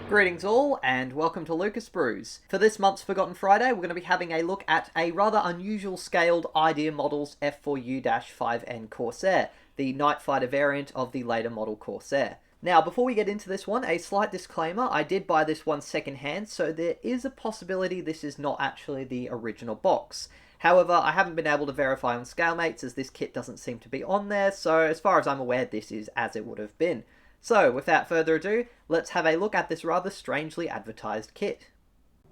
Greetings all, and welcome to Lucas Brews. For this month's Forgotten Friday, we're going to be having a look at a rather unusual scaled Idea Models F4U-5N Corsair, the Night Fighter variant of the later model Corsair. Now, before we get into this one, a slight disclaimer, I did buy this one secondhand, so there is a possibility this is not actually the original box. However, I haven't been able to verify on ScaleMates as this kit doesn't seem to be on there, so as far as I'm aware, this is as it would have been. So, without further ado, let's have a look at this rather strangely advertised kit.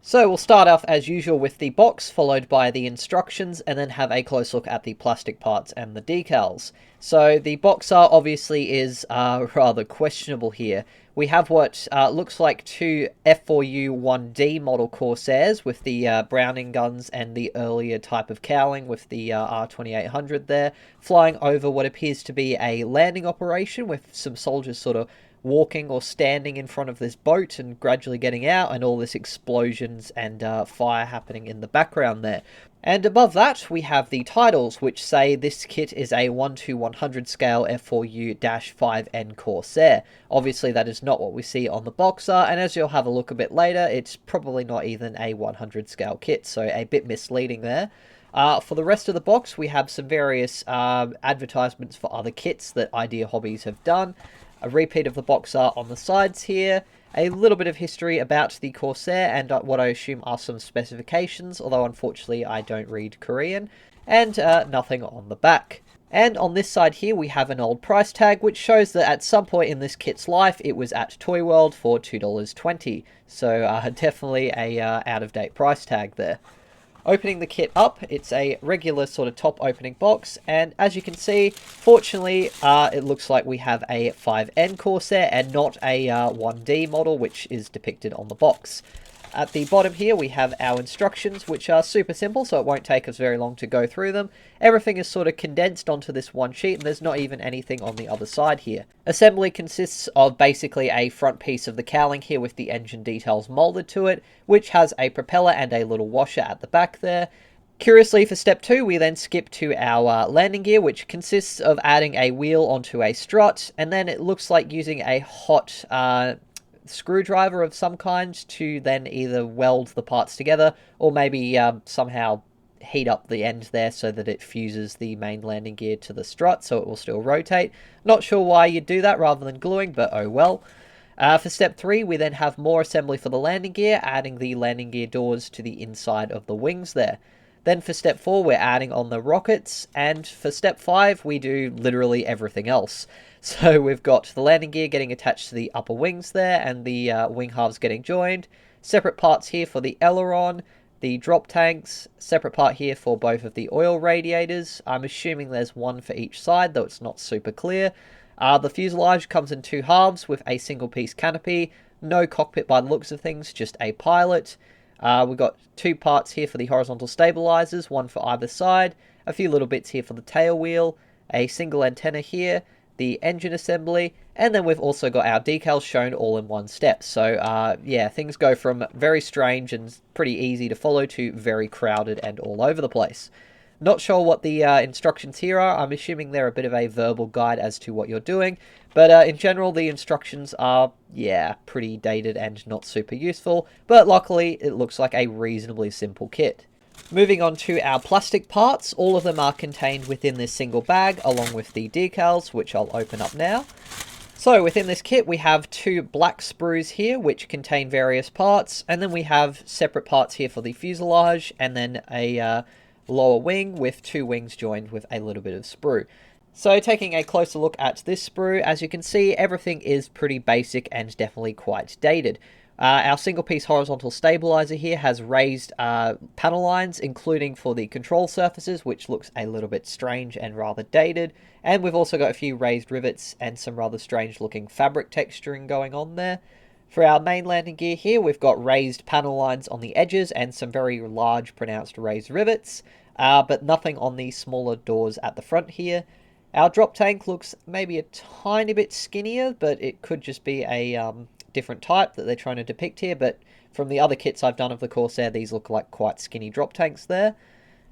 So we'll start off as usual with the box, followed by the instructions, and then have a close look at the plastic parts and the decals. So the box art obviously is rather questionable here. We have what looks like two F4U-1D model Corsairs with the Browning guns and the earlier type of cowling with the R2800 there, flying over what appears to be a landing operation with some soldiers sort of walking or standing in front of this boat and gradually getting out, and all this explosions and fire happening in the background there. And above that we have the titles, which say this kit is a 1:100 scale F4U-5N Corsair. Obviously that is not what we see on the box art, and as you'll have a look a bit later, it's probably not even a 100 scale kit, so a bit misleading there. For the rest of the box, we have some various advertisements for other kits that Idea Hobbies have done. A repeat of the box art on the sides here, a little bit of history about the Corsair and what I assume are some specifications, although unfortunately I don't read Korean, and nothing on the back. And on this side here we have an old price tag which shows that at some point in this kit's life it was at Toy World for $2.20, so definitely a out-of-date price tag there. Opening the kit up, it's a regular sort of top opening box, and as you can see, fortunately, it looks like we have a 5N Corsair and not a 1D model, which is depicted on the box. At the bottom here, we have our instructions, which are super simple, so it won't take us very long to go through them. Everything is sort of condensed onto this one sheet, and there's not even anything on the other side here. Assembly consists of basically a front piece of the cowling here with the engine details molded to it, which has a propeller and a little washer at the back there. Curiously, for step 2, we then skip to our landing gear, which consists of adding a wheel onto a strut, and then it looks like using a hot screwdriver of some kind to then either weld the parts together or maybe somehow heat up the end there so that it fuses the main landing gear to the strut so it will still rotate. Not sure why you'd do that rather than gluing, but oh well. For step 3, we then have more assembly for the landing gear, adding the landing gear doors to the inside of the wings there. Then for step 4, we're adding on the rockets, and for step 5, we do literally everything else. So we've got the landing gear getting attached to the upper wings there, and the wing halves getting joined. Separate parts here for the aileron, the drop tanks, separate part here for both of the oil radiators. I'm assuming there's one for each side, though it's not super clear. The fuselage comes in 2 halves with a single piece canopy. No cockpit by the looks of things, just a pilot. We've got 2 parts here for the horizontal stabilizers, one for either side. A few little bits here for the tail wheel. A single antenna here. The engine assembly, and then we've also got our decals shown all in one step. So yeah, things go from very strange and pretty easy to follow to very crowded and all over the place. Not sure what the instructions here are. I'm assuming they're a bit of a verbal guide as to what you're doing, but in general the instructions are, yeah, pretty dated and not super useful, but luckily it looks like a reasonably simple kit. Moving on to our plastic parts, all of them are contained within this single bag, along with the decals, which I'll open up now. So within this kit we have 2 black sprues here, which contain various parts, and then we have separate parts here for the fuselage, and then a lower wing with 2 wings joined with a little bit of sprue. So taking a closer look at this sprue, as you can see, everything is pretty basic and definitely quite dated. Our single piece horizontal stabilizer here has raised panel lines, including for the control surfaces, which looks a little bit strange and rather dated. And we've also got a few raised rivets and some rather strange looking fabric texturing going on there. For our main landing gear here, we've got raised panel lines on the edges and some very large pronounced raised rivets, but nothing on the smaller doors at the front here. Our drop tank looks maybe a tiny bit skinnier, but it could just be a different type that they're trying to depict here, but from the other kits I've done of the Corsair, these look like quite skinny drop tanks there.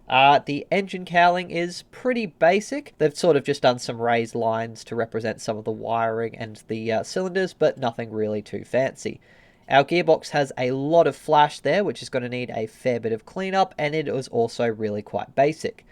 The engine cowling is pretty basic. They've sort of just done some raised lines to represent some of the wiring and the cylinders, but nothing really too fancy. Our gearbox has a lot of flash there, which is going to need a fair bit of cleanup, and it is also really quite basic.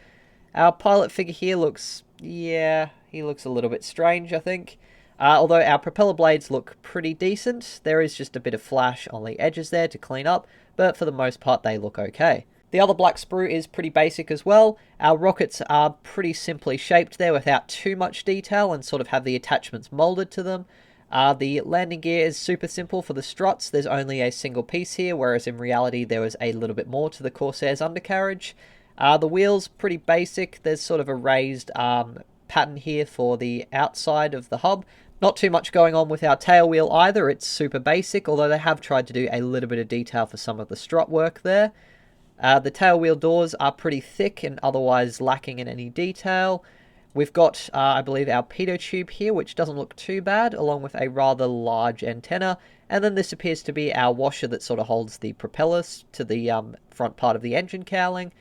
Our pilot figure here looks, yeah, he looks a little bit strange, I think. Although our propeller blades look pretty decent, there is just a bit of flash on the edges there to clean up, but for the most part they look okay. The other black sprue is pretty basic as well. Our rockets are pretty simply shaped there without too much detail and sort of have the attachments molded to them. The landing gear is super simple for the struts. There's only a single piece here, whereas in reality there was a little bit more to the Corsair's undercarriage. The wheels, pretty basic. There's sort of a raised pattern here for the outside of the hub. Not too much going on with our tail wheel either. It's super basic, although they have tried to do a little bit of detail for some of the strut work there. The tail wheel doors are pretty thick and otherwise lacking in any detail. We've got, I believe, our pitot tube here, which doesn't look too bad, along with a rather large antenna. And then this appears to be our washer that sort of holds the propellers to the front part of the engine cowling.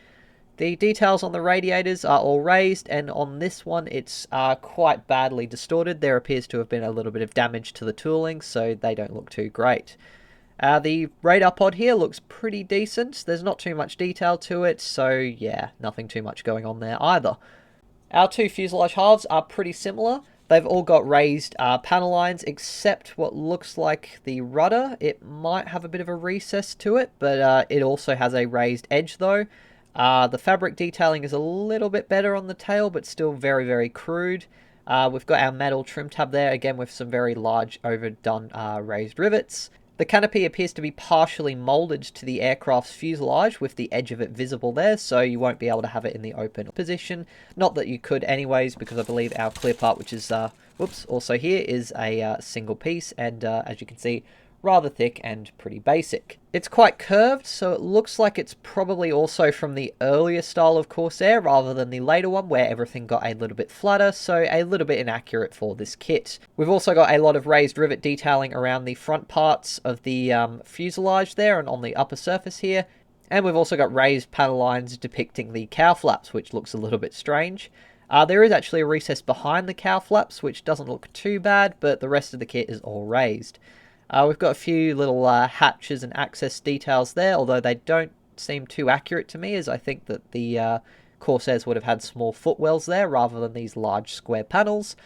The details on the radiators are all raised, and on this one it's quite badly distorted. There appears to have been a little bit of damage to the tooling, so they don't look too great. The radar pod here looks pretty decent. There's not too much detail to it, so yeah, nothing too much going on there either. Our two fuselage halves are pretty similar. They've all got raised panel lines, except what looks like the rudder. It might have a bit of a recess to it, but it also has a raised edge though. The fabric detailing is a little bit better on the tail, but still very, very crude. We've got our metal trim tab there, again with some very large overdone raised rivets. The canopy appears to be partially moulded to the aircraft's fuselage with the edge of it visible there, so you won't be able to have it in the open position. Not that you could anyways, because I believe our clear part, which is also here, is a single piece, and as you can see, rather thick and pretty basic. It's quite curved, so it looks like it's probably also from the earlier style of Corsair rather than the later one where everything got a little bit flatter, so a little bit inaccurate for this kit. We've also got a lot of raised rivet detailing around the front parts of the fuselage there and on the upper surface here, and we've also got raised panel lines depicting the cow flaps, which looks a little bit strange. There is actually a recess behind the cow flaps, which doesn't look too bad, but the rest of the kit is all raised. We've got a few little hatches and access details there, although they don't seem too accurate to me, as I think that the Corsairs would have had small footwells there rather than these large square panels.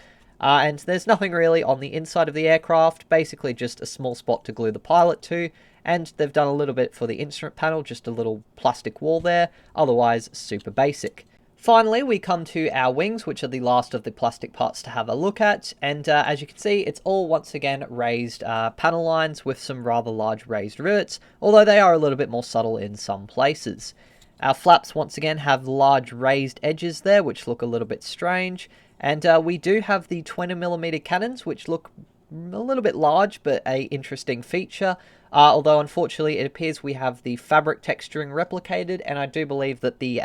And there's nothing really on the inside of the aircraft, basically just a small spot to glue the pilot to, and they've done a little bit for the instrument panel, just a little plastic wall there, otherwise super basic. Finally, we come to our wings, which are the last of the plastic parts to have a look at, and as you can see, it's all once again raised panel lines with some rather large raised rivets, although they are a little bit more subtle in some places. Our flaps once again have large raised edges there, which look a little bit strange, and we do have the 20mm cannons, which look a little bit large, but a interesting feature. Although unfortunately it appears we have the fabric texturing replicated, and I do believe that the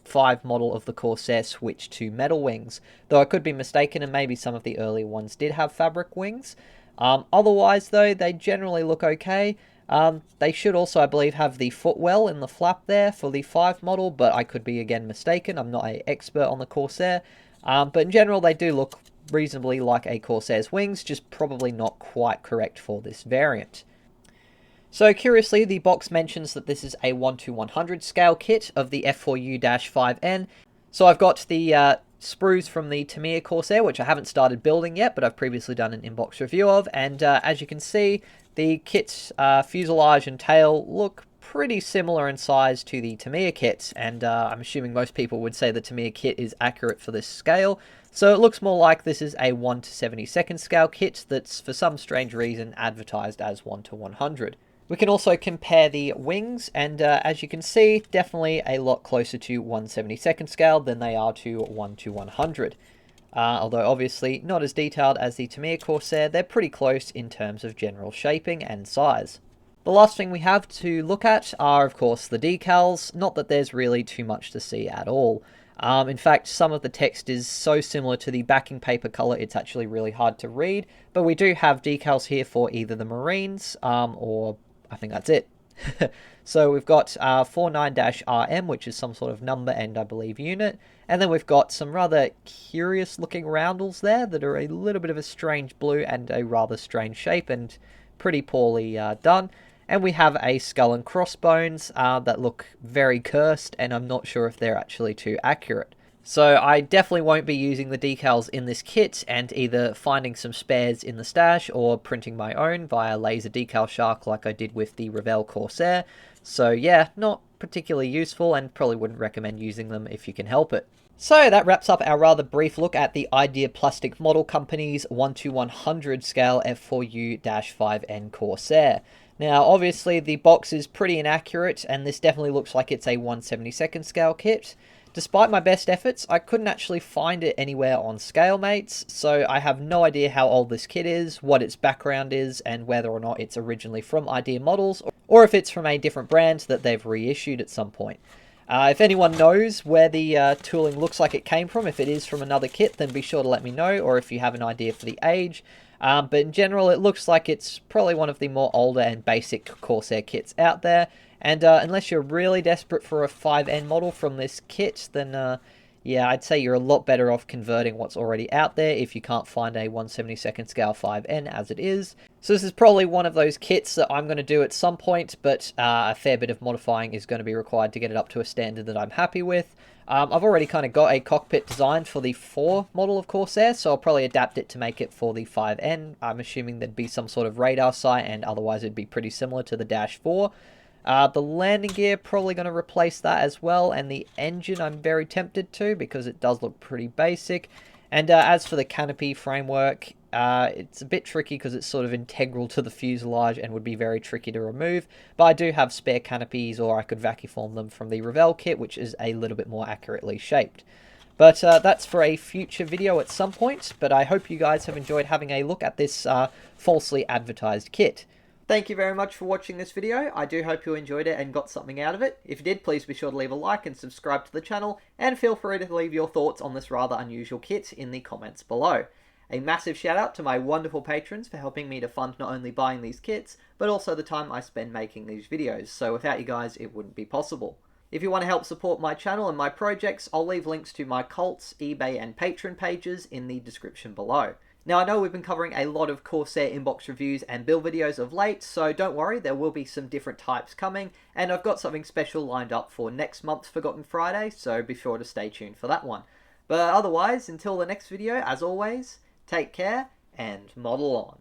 5 model of the Corsair switched to metal wings, though I could be mistaken and maybe some of the earlier ones did have fabric wings. Otherwise though, they generally look okay. They should also, I believe, have the footwell in the flap there for the 5 model, but I could be again mistaken. I'm not an expert on the Corsair, but in general they do look reasonably like a Corsair's wings, just probably not quite correct for this variant. So curiously, the box mentions that this is a 1:100 scale kit of the F4U-5N. So I've got the sprues from the Tamiya Corsair, which I haven't started building yet, but I've previously done an inbox review of, and as you can see, the kit's fuselage and tail look pretty similar in size to the Tamiya kits, and I'm assuming most people would say the Tamiya kit is accurate for this scale. So it looks more like this is a 1:72 scale kit that's for some strange reason advertised as 1:100. We can also compare the wings, and as you can see, definitely a lot closer to 1/72 scale than they are to 1:100. Although obviously not as detailed as the Tamiya Corsair, they're pretty close in terms of general shaping and size. The last thing we have to look at are, of course, the decals. Not that there's really too much to see at all. In fact, some of the text is so similar to the backing paper color, it's actually really hard to read. But we do have decals here for either the Marines, or I think that's it. So we've got 49-RM, which is some sort of number and I believe unit. And then we've got some rather curious looking roundels there that are a little bit of a strange blue and a rather strange shape, and pretty poorly done. And we have a skull and crossbones that look very cursed, and I'm not sure if they're actually too accurate. So I definitely won't be using the decals in this kit, and either finding some spares in the stash or printing my own via laser decal shark like I did with the Revell Corsair. So yeah, not particularly useful, and probably wouldn't recommend using them if you can help it. So that wraps up our rather brief look at the Idea Plastic Model Company's 1:100 scale F4U-5N Corsair. Now, obviously, the box is pretty inaccurate, and this definitely looks like it's a 1/72nd scale kit. Despite my best efforts, I couldn't actually find it anywhere on ScaleMates, so I have no idea how old this kit is, what its background is, and whether or not it's originally from Idea Models, or if it's from a different brand that they've reissued at some point. If anyone knows where the tooling looks like it came from, if it is from another kit, then be sure to let me know, or if you have an idea for the age. But in general, it looks like it's probably one of the more older and basic Corsair kits out there. And unless you're really desperate for a 5N model from this kit, then yeah, I'd say you're a lot better off converting what's already out there if you can't find a 1/72nd scale 5N as it is. So this is probably one of those kits that I'm going to do at some point, but a fair bit of modifying is going to be required to get it up to a standard that I'm happy with. I've already kind of got a cockpit designed for the 4 model of Corsair, so I'll probably adapt it to make it for the 5N. I'm assuming there'd be some sort of radar sight, and otherwise it'd be pretty similar to the Dash 4. The landing gear, probably going to replace that as well, and the engine I'm very tempted to because it does look pretty basic. And as for the canopy framework, it's a bit tricky because it's sort of integral to the fuselage and would be very tricky to remove. But I do have spare canopies, or I could vacuform them from the Revell kit, which is a little bit more accurately shaped. But that's for a future video at some point, but I hope you guys have enjoyed having a look at this falsely advertised kit. Thank you very much for watching this video. I do hope you enjoyed it and got something out of it. If you did, please be sure to leave a like and subscribe to the channel, and feel free to leave your thoughts on this rather unusual kit in the comments below. A massive shout out to my wonderful patrons for helping me to fund not only buying these kits, but also the time I spend making these videos, so without you guys it wouldn't be possible. If you want to help support my channel and my projects, I'll leave links to my Cults, eBay and Patreon pages in the description below. Now, I know we've been covering a lot of Corsair inbox reviews and build videos of late, so don't worry, there will be some different types coming, and I've got something special lined up for next month's Forgotten Friday, so be sure to stay tuned for that one. But otherwise, until the next video, as always, take care and model on.